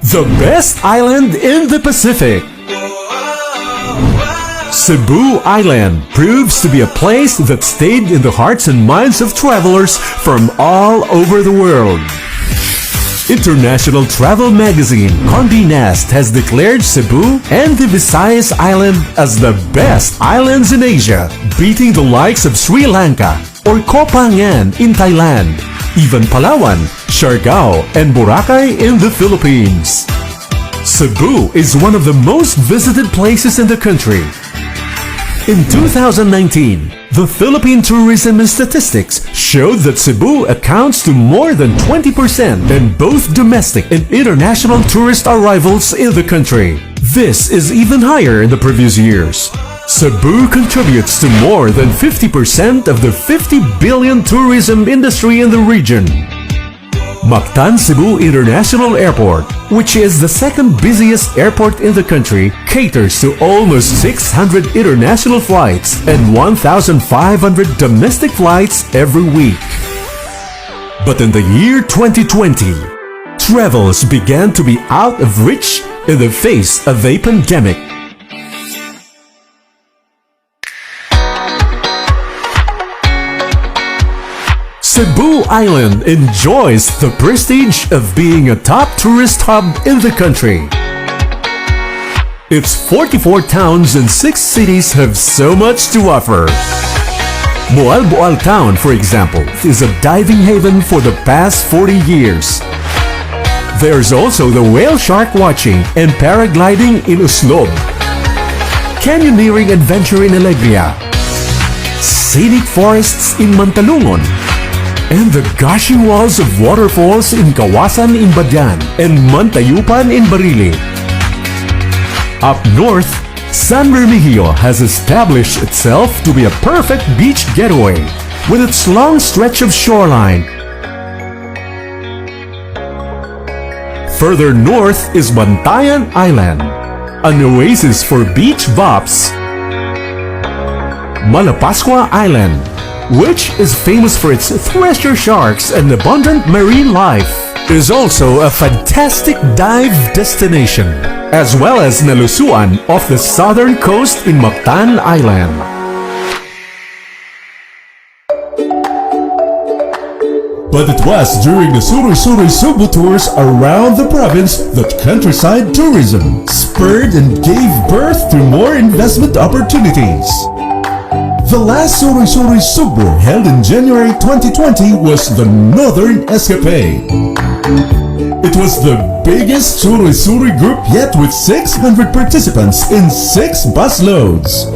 The best island in the Pacific. Cebu Island proves to be a place that stayed in the hearts and minds of travelers from all over the world. International travel magazine Condé Nast has declared Cebu and the Visayas Island as the best islands in Asia, beating the likes of Sri Lanka or Koh Phangan in Thailand, even Palawan, Siargao, and Boracay in the Philippines. Cebu is one of the most visited places in the country. In 2019, the Philippine Tourism and Statistics showed that Cebu accounts to more than 20% in both domestic and international tourist arrivals in the country. This is even higher in the previous years. Cebu contributes to more than 50% of the 50 billion tourism industry in the region. Mactan Cebu International Airport, which is the second busiest airport in the country, caters to almost 600 international flights and 1,500 domestic flights every week. But in the year 2020, travels began to be out of reach in the face of a pandemic. Cebu Island enjoys the prestige of being a top tourist hub in the country. Its 44 towns and 6 cities have so much to offer. Boal Town, for example, is a diving haven for the past 40 years. There's also the whale shark watching and paragliding in Uslob, canyoneering adventure in Alegria, scenic forests in Mantalungon, and the gushing walls of waterfalls in Kawasan in Badian and Mantayupan in Barili. Up north, San Remigio has established itself to be a perfect beach getaway with its long stretch of shoreline. Further north is Bantayan Island, an oasis for beach bops. Malapascua Island, which is famous for its treasure sharks and abundant marine life, is also a fantastic dive destination, as well as Nalusuan off the southern coast in Mactan Island. But it was during the Suri-Suri Cebu tours around the province that countryside tourism spurred and gave birth to more investment opportunities. The last Suri-Suri Cebu held in January 2020 was the Northern Escapade. It was the biggest Suri-Suri group yet, with 600 participants in 6 bus loads.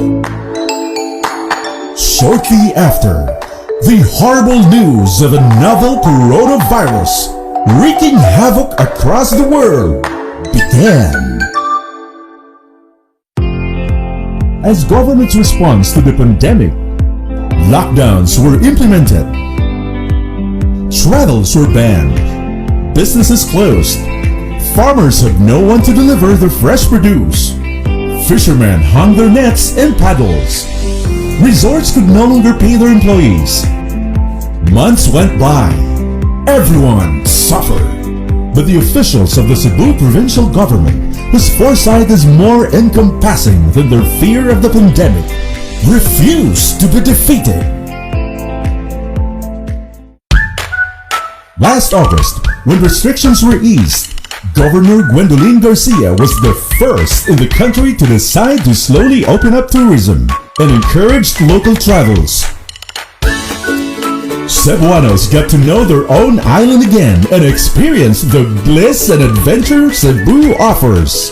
Shortly after, the horrible news of a novel coronavirus wreaking havoc across the world began. As government's response to the pandemic, lockdowns were implemented, travels were banned, businesses closed, farmers had no one to deliver their fresh produce, fishermen hung their nets and paddles, resorts could no longer pay their employees. Months went by, everyone suffered, but the officials of the Cebu provincial government, whose foresight is more encompassing than their fear of the pandemic, refused to be defeated. Last August, when restrictions were eased, Governor Gwendolyn Garcia was the first in the country to decide to slowly open up tourism and encouraged local travels. Cebuanos got to know their own island again and experience the bliss and adventure Cebu offers.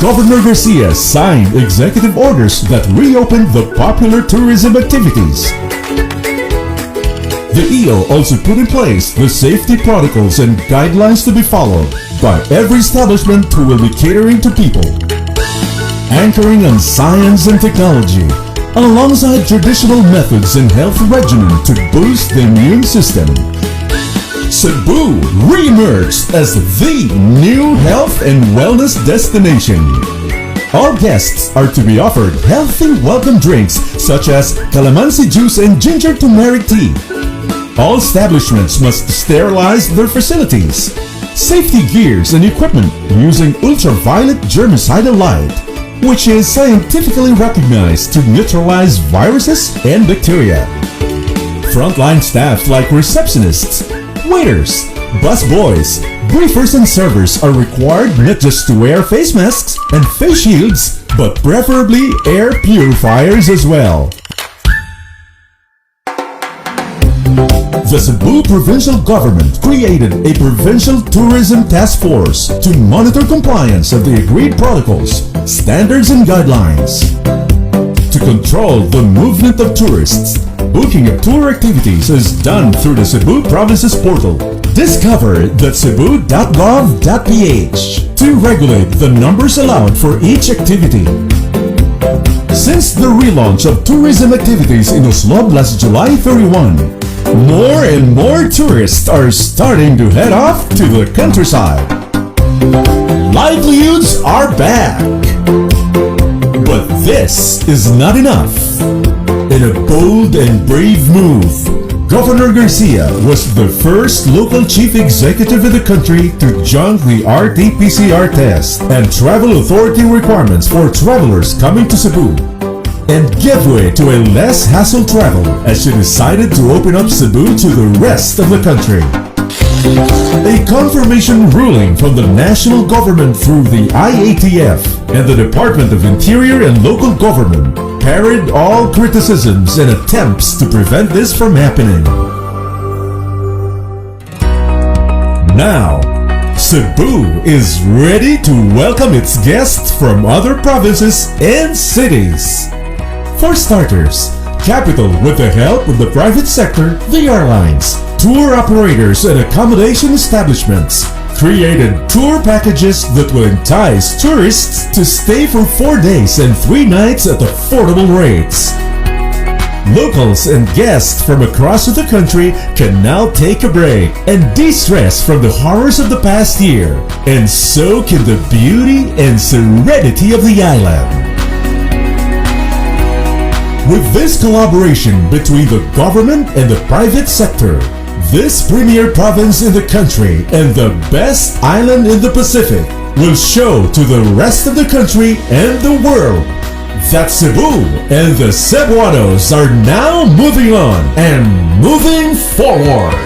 Governor Garcia signed executive orders that reopened the popular tourism activities. The EO also put in place the safety protocols and guidelines to be followed by every establishment who will be catering to people, anchoring on science and technology, alongside traditional methods and health regimen to boost the immune system. Cebu re-emerged as the new health and wellness destination. All guests are to be offered healthy welcome drinks such as calamansi juice and ginger turmeric tea. All establishments must sterilize their facilities. safety gears and equipment using ultraviolet germicidal light, which is scientifically recognized to neutralize viruses and bacteria. Frontline staff like receptionists, waiters, busboys, briefers and servers are required not just to wear face masks and face shields, but preferably air purifiers as well. The Cebu provincial government created a provincial tourism task force to monitor compliance of the agreed protocols, standards and guidelines. To control the movement of tourists, booking of tour activities is done through the Cebu Province's portal. Discover.cebu.gov.ph to regulate the numbers allowed for each activity. Since the relaunch of tourism activities in Oslob last July 31, more and more tourists are starting to head off to the countryside. Livelihoods are back! But this is not enough. In a bold and brave move, Governor Garcia was the first local chief executive in the country to junk the RT-PCR test and travel authority requirements for travelers coming to Cebu, and give way to a less hassle travel as she decided to open up Cebu to the rest of the country. A confirmation ruling from the national government through the IATF and the Department of Interior and Local Government parried all criticisms and attempts to prevent this from happening. Now, Cebu is ready to welcome its guests from other provinces and cities. For starters, capital with the help of the private sector, the airlines, tour operators and accommodation establishments created tour packages that will entice tourists to stay for 4 days and 3 nights at affordable rates. Locals and guests from across the country can now take a break and de-stress from the horrors of the past year and soak in the beauty and serenity of the island. With this collaboration between the government and the private sector, this premier province in the country and the best island in the Pacific will show to the rest of the country and the world that Cebu and the Cebuanos are now moving on and moving forward.